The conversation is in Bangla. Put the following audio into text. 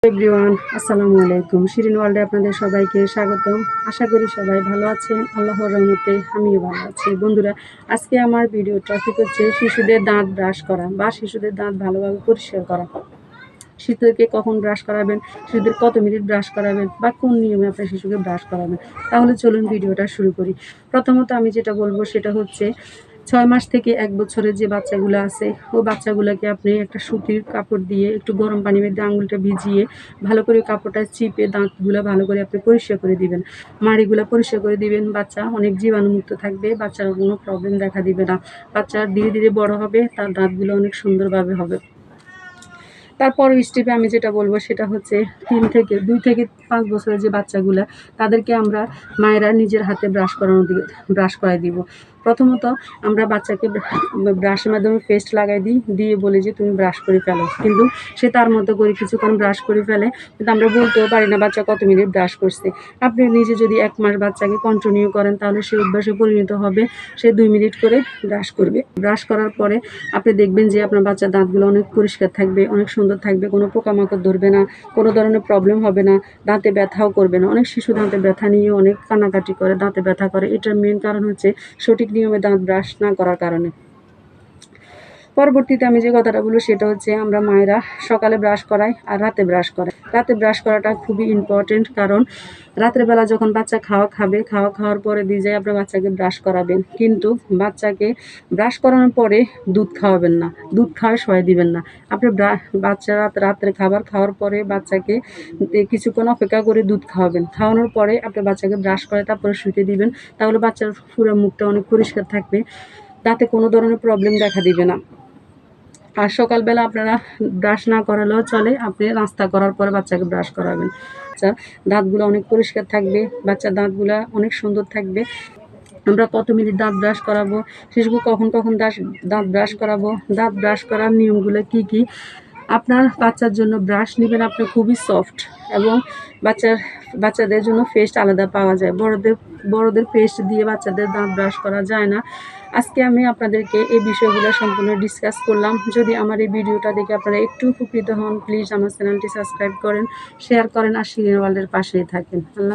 এভরিওয়ান, আসসালামু আলাইকুম। শিরিন ওয়ার্ল্ডে আপনাদের সবাইকে স্বাগতম। আশা করি সবাই ভালো আছেন। আল্লাহর রহমতে আমিও ভালো আছি। বন্ধুরা, আজকে আমার ভিডিও টপিক হচ্ছে শিশুদের দাঁত ব্রাশ করা বা শিশুদের দাঁত ভালোভাবে পরিষ্কার করা। শিশুদেরকে কখন ব্রাশ করাবেন, শিশুদের কত মিনিট ব্রাশ করাবেন বা কোন নিয়মে আপনার শিশুকে ব্রাশ করাবেন। তাহলে চলুন ভিডিওটা শুরু করি। প্রথমত আমি যেটা বলবো সেটা হচ্ছে 6 মাস থেকে 1 বছরের যে বাচ্চাগুলো আছে, ও বাচ্চাগুলোকে আপনি একটা সুতির কাপড় দিয়ে একটু গরম পানির মধ্যে আঙুলটা ভিজিয়ে ভালো করে কাপড়টা চিপে দাঁতগুলো ভালো করে আপনি পরিষ্কার করে দিবেন। মাড়িগুলো পরিষ্কার করে দিবেন। বাচ্চা অনেক জীবাণুমুক্ত থাকবে, বাচ্চার কোনো প্রবলেম দেখা দিবে না। বাচ্চা ধীরে ধীরে বড় হবে, তার দাঁতগুলো অনেক সুন্দরভাবে হবে। তারপর স্টেপে আমি যেটা বলবো সেটা হচ্ছে 2 থেকে 5 বছরের যে বাচ্চাগুলো, তাদেরকে আমরা মায়েরা নিজের হাতে ব্রাশ করাই দিব। প্রথমত আমরা বাচ্চাকে ব্রাশের মাধ্যমে পেস্ট লাগাই দিয়ে বলি যে তুমি ব্রাশ করে ফেলো, কিন্তু সে তার মতো করে কিছুক্ষণ ব্রাশ করে ফেলে, কিন্তু আমরা বলতেও পারি না বাচ্চা কত মিনিট ব্রাশ করছে। আপনি নিজে যদি 1 মাস বাচ্চাকে কন্টিনিউ করেন, তাহলে সে অভ্যাসে পরিণত হবে, সে 2 মিনিট করে ব্রাশ করবে। ব্রাশ করার পরে আপনি দেখবেন যে আপনার বাচ্চার দাঁতগুলো অনেক পরিষ্কার থাকবে, অনেক সুন্দর থাকবে, কোনো পোকামাকড় ধরবে না, কোনো ধরনের প্রবলেম হবে না, দাঁতে ব্যথাও করবে না। অনেক শিশু দাঁতে ব্যথা নিয়ে অনেক কান্নাকাটি করে, দাঁতে ব্যথা করে। এটার মেন কারণ হচ্ছে সঠিক নিয়মে দাঁত ব্রাশ না করার কারণে। পরবর্তীতে আমি যে কথাটা বলবো সেটা হচ্ছে আমরা মায়েরা সকালে ব্রাশ করাই আর রাতে ব্রাশ করাই। রাতে ব্রাশ করাটা খুবই ইম্পর্টেন্ট, কারণ রাত্রেবেলা যখন বাচ্চা খাওয়ার পরে দিয়ে যায় আপনার বাচ্চাকে ব্রাশ করাবেন, কিন্তু বাচ্চাকে ব্রাশ করানোর পরে দুধ খাওয়াবেন না, দুধ খাওয়ায় শোয়াই দিবেন না। আপনি বাচ্চা রাত্রে খাবার খাওয়ার পরে বাচ্চাকে কিছুক্ষণ অপেক্ষা করে দুধ খাওয়াবেন। খাওয়ানোর পরে আপনি বাচ্চাকে ব্রাশ করে তারপরে শুতে দিবেন। তাহলে বাচ্চার পুরো মুখটা অনেক পরিষ্কার থাকবে, তাতে কোনো ধরনের প্রবলেম দেখা দিবে না। আর সকালবেলা আপনারা ব্রাশ না করালেও চলে, আপনি নাস্তা করার পরে বাচ্চাকে ব্রাশ করাবেন। বাচ্চার দাঁতগুলো অনেক পরিষ্কার থাকবে, বাচ্চার দাঁতগুলো অনেক সুন্দর থাকবে। আমরা কত মিনিট দাঁত ব্রাশ করাবো, শিশুকে কখন দাঁত ব্রাশ করাবো, দাঁত ব্রাশ করার নিয়মগুলো কি। আপনার বাচ্চার জন্য ব্রাশ নেবেন আপনি খুবই সফট, এবং বাচ্চাদের জন্য পেস্ট আলাদা পাওয়া যায়। বড়দের পেস্ট দিয়ে বাচ্চাদের দাঁত ব্রাশ করা যায় না। আজকে আমি আপনাদেরকে এই বিষয়গুলো সম্পূর্ণ ডিসকাস করলাম। যদি আমার এই ভিডিওটা দেখে আপনারা একটু উপকৃত হন, প্লিজ আমার চ্যানেলটি সাবস্ক্রাইব করেন, শেয়ার করেন আর শিরিন ওয়ার্ল্ডের পাশেই থাকেন। আল্লাহ।